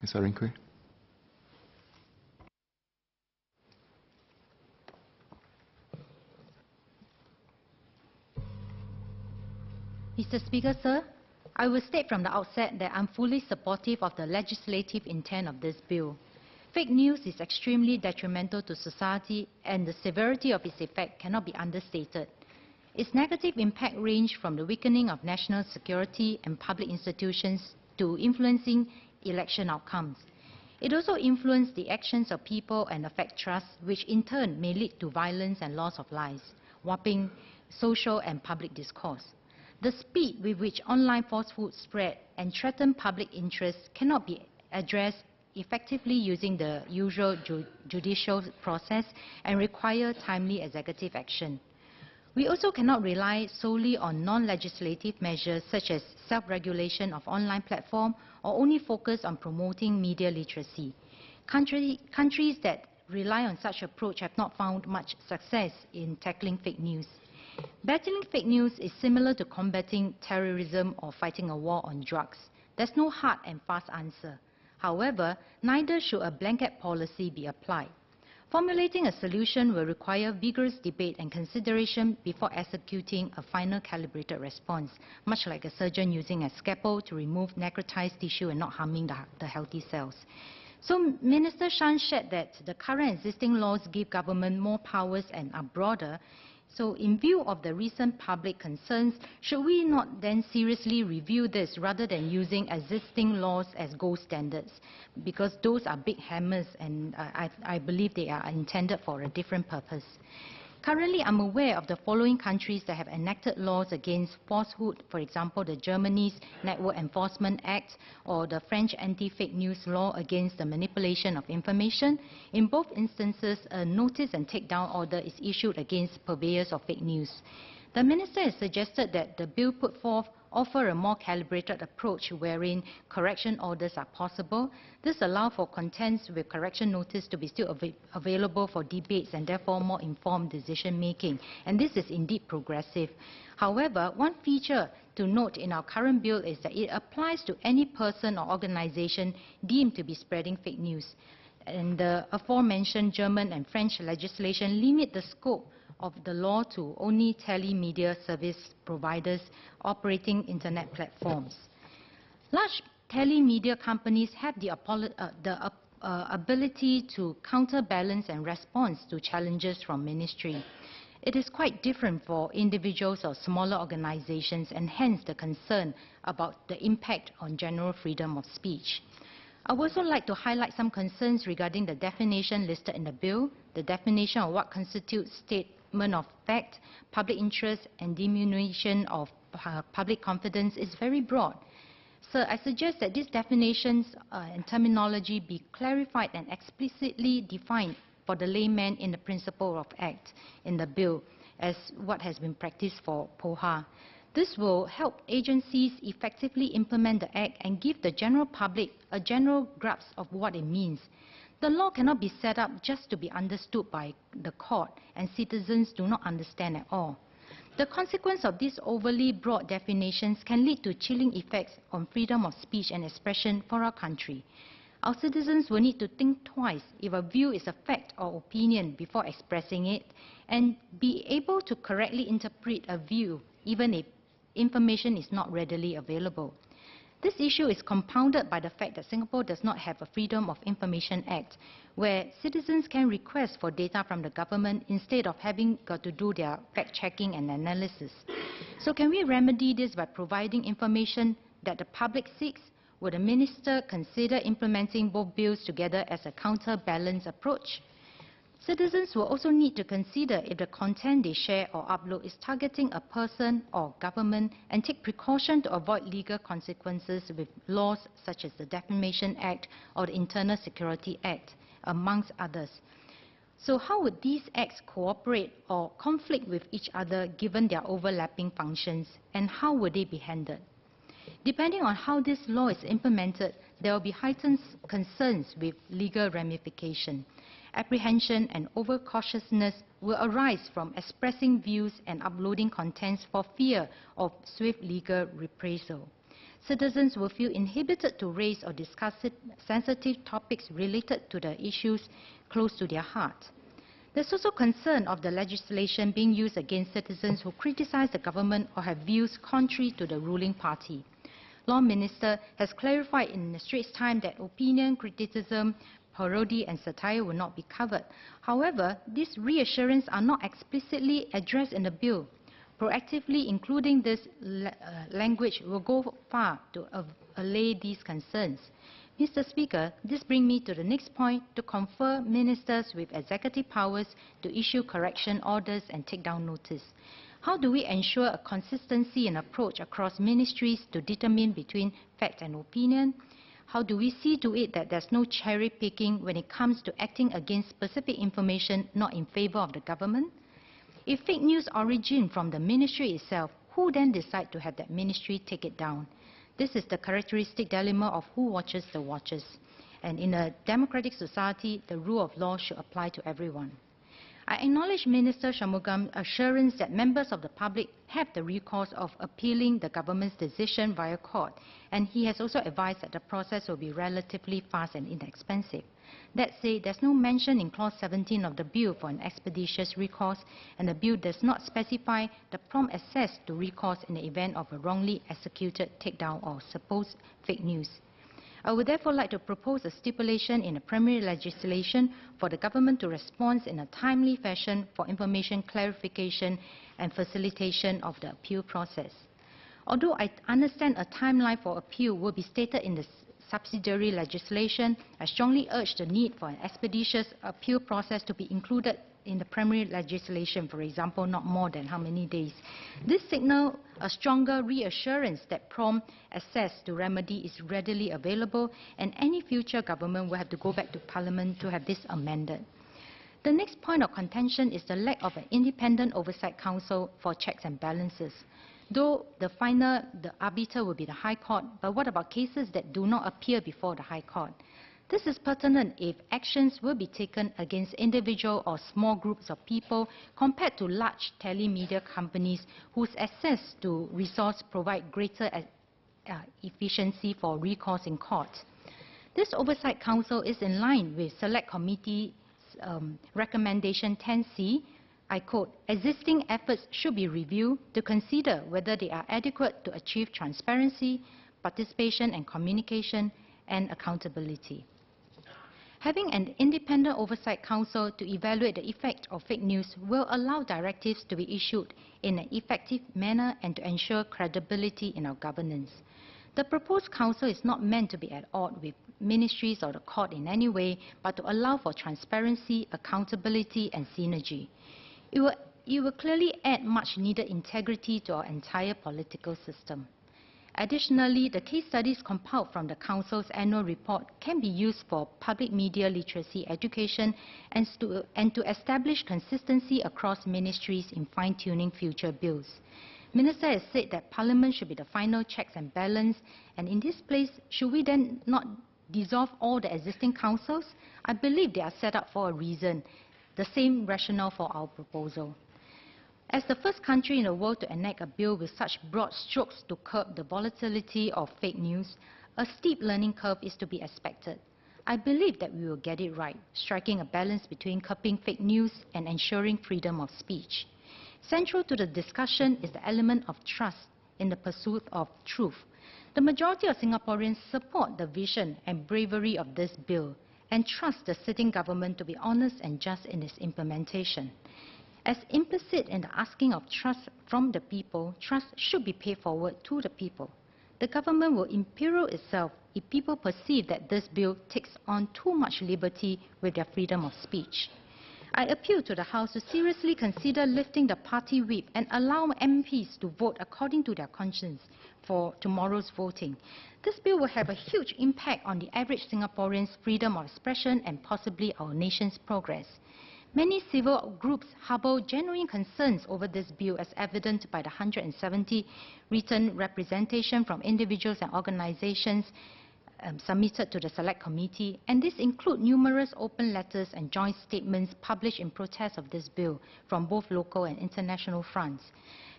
Ms. Irene Quay. Mr. Speaker, sir, I will state from the outset that I'm fully supportive of the legislative intent of this bill. Fake news is extremely detrimental to society, and the severity of its effect cannot be understated. Its negative impact range from the weakening of national security and public institutions to influencing election outcomes. It also influences the actions of people and affect trust, which in turn may lead to violence and loss of lives, warping social and public discourse. The speed with which online falsehoods spread and threaten public interest cannot be addressed effectively using the usual judicial process and require timely executive action. We also cannot rely solely on non-legislative measures such as self-regulation of online platforms or only focus on promoting media literacy. Countries that rely on such approach have not found much success in tackling fake news. Battling fake news is similar to combating terrorism or fighting a war on drugs. There's no hard and fast answer. However, neither should a blanket policy be applied. Formulating a solution will require vigorous debate and consideration before executing a final calibrated response, much like a surgeon using a scalpel to remove necrotized tissue and not harming the healthy cells. So Minister Shan shared that the current existing laws give government more powers and are broader. So in view of the recent public concerns, should we not then seriously review this rather than using existing laws as gold standards? Because those are big hammers, and I believe they are intended for a different purpose. Currently, I'm aware of the following countries that have enacted laws against falsehood, for example, the Germany's Network Enforcement Act or the French anti-fake news law against the manipulation of information. In both instances, a notice and takedown order is issued against purveyors of fake news. The Minister has suggested that the bill put forth offer a more calibrated approach wherein correction orders are possible. This allows for contents with correction notice to be still available for debates and therefore more informed decision-making. And this is indeed progressive. However, one feature to note in our current bill is that it applies to any person or organization deemed to be spreading fake news. And the aforementioned German and French legislation limit the scope of the law to only telemedia service providers operating internet platforms. Large telemedia companies have the ability to counterbalance and respond to challenges from ministry. It is quite different for individuals or smaller organizations, and hence the concern about the impact on general freedom of speech. I would also like to highlight some concerns regarding the definition listed in the bill. The definition of what constitutes statement of fact, public interest, and diminution of public confidence is very broad. So I suggest that these definitions and terminology be clarified and explicitly defined for the layman in the Principle of Act in the bill, as what has been practiced for POHA. This will help agencies effectively implement the Act and give the general public a general grasp of what it means. The law cannot be set up just to be understood by the court, and citizens do not understand at all. The consequence of these overly broad definitions can lead to chilling effects on freedom of speech and expression for our country. Our citizens will need to think twice if a view is a fact or opinion before expressing it, and be able to correctly interpret a view even if information is not readily available. This issue is compounded by the fact that Singapore does not have a Freedom of Information Act, where citizens can request for data from the government instead of having got to do their fact-checking and analysis. So can we remedy this by providing information that the public seeks? Would the Minister consider implementing both bills together as a counterbalance approach? Citizens will also need to consider if the content they share or upload is targeting a person or government, and take precaution to avoid legal consequences with laws such as the Defamation Act or the Internal Security Act, amongst others. So how would these acts cooperate or conflict with each other given their overlapping functions, and how would they be handled? Depending on how this law is implemented, there will be heightened concerns with legal ramification. Apprehension and overcautiousness will arise from expressing views and uploading contents for fear of swift legal reprisal. citizens will feel inhibited to raise or discuss sensitive topics related to the issues close to their heart. There's also concern of the legislation being used against citizens who criticize the government or have views contrary to the ruling party. Law Minister has clarified in the Straits Times that opinion, criticism, parody and satire will not be covered. However, these reassurances are not explicitly addressed in the bill. Proactively including this language will go far to allay these concerns. Mr. Speaker, this brings me to the next point, to confer ministers with executive powers to issue correction orders and take down notice. How do we ensure a consistency in approach across ministries to determine between fact and opinion? How do we see to it that there's no cherry picking when it comes to acting against specific information not in favor of the government? If fake news origin from the ministry itself, who then decide to have that ministry take it down? This is the characteristic dilemma of who watches the watchers. And in a democratic society, the rule of law should apply to everyone. I acknowledge Minister Shanmugam's assurance that members of the public have the recourse of appealing the government's decision via court, and he has also advised that the process will be relatively fast and inexpensive. That said, there's no mention in Clause 17 of the bill for an expeditious recourse, and the bill does not specify the prompt access to recourse in the event of a wrongly executed takedown or supposed fake news. I would therefore like to propose a stipulation in the primary legislation for the government to respond in a timely fashion for information clarification and facilitation of the appeal process. Although I understand a timeline for appeal will be stated in the subsidiary legislation, I strongly urge the need for an expeditious appeal process to be included in the primary legislation, for example, not more than how many days. This signals a stronger reassurance that prompt access to remedy is readily available, and any future government will have to go back to Parliament to have this amended. The next point of contention is the lack of an independent oversight council for checks and balances. Though the arbiter will be the High Court, but what about cases that do not appear before the High Court? This is pertinent if actions will be taken against individual or small groups of people compared to large telemedia companies whose access to resource provide greater efficiency for recourse in court. This Oversight Council is in line with Select Committee's Recommendation 10C. I quote, existing efforts should be reviewed to consider whether they are adequate to achieve transparency, participation and communication, and accountability. Having an independent oversight council to evaluate the effect of fake news will allow directives to be issued in an effective manner and to ensure credibility in our governance. The proposed council is not meant to be at odds with ministries or the court in any way, but to allow for transparency, accountability and synergy. It will clearly add much needed integrity to our entire political system. Additionally, the case studies compiled from the Council's annual report can be used for public media literacy education and to establish consistency across ministries in fine-tuning future bills. Minister has said that Parliament should be the final checks and balance, and in this place, should we then not dissolve all the existing councils? I believe they are set up for a reason, the same rationale for our proposal. As the first country in the world to enact a bill with such broad strokes to curb the volatility of fake news, a steep learning curve is to be expected. I believe that we will get it right, striking a balance between curbing fake news and ensuring freedom of speech. Central to the discussion is the element of trust in the pursuit of truth. The majority of Singaporeans support the vision and bravery of this bill and trust the sitting government to be honest and just in its implementation. As implicit in the asking of trust from the people, trust should be paid forward to the people. The government will imperil itself if people perceive that this bill takes on too much liberty with their freedom of speech. I appeal to the House to seriously consider lifting the party whip and allow MPs to vote according to their conscience for tomorrow's voting. This bill will have a huge impact on the average Singaporean's freedom of expression and possibly our nation's progress. Many civil groups harbour genuine concerns over this bill, as evident by the 170 written representation from individuals and organisations submitted to the Select Committee, and this include numerous open letters and joint statements published in protest of this bill from both local and international fronts.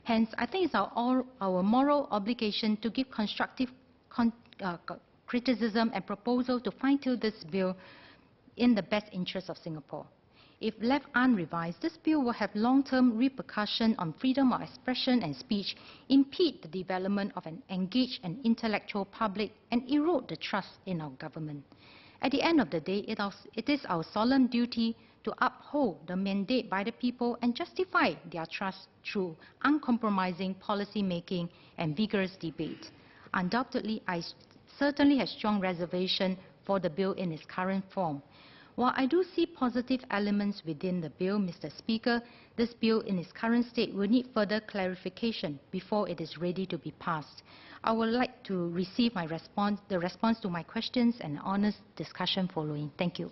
Hence, I think it's our moral obligation to give constructive criticism and proposal to fine-tune this bill in the best interest of Singapore. If left unrevised, this bill will have long-term repercussions on freedom of expression and speech, impede the development of an engaged and intellectual public, and erode the trust in our government. At the end of the day, it is our solemn duty to uphold the mandate by the people and justify their trust through uncompromising policy making and vigorous debate. Undoubtedly, I certainly have strong reservation for the bill in its current form. While I do see positive elements within the bill, Mr. Speaker, this bill in its current state will need further clarification before it is ready to be passed. I would like to receive the response to my questions and honest discussion following. Thank you.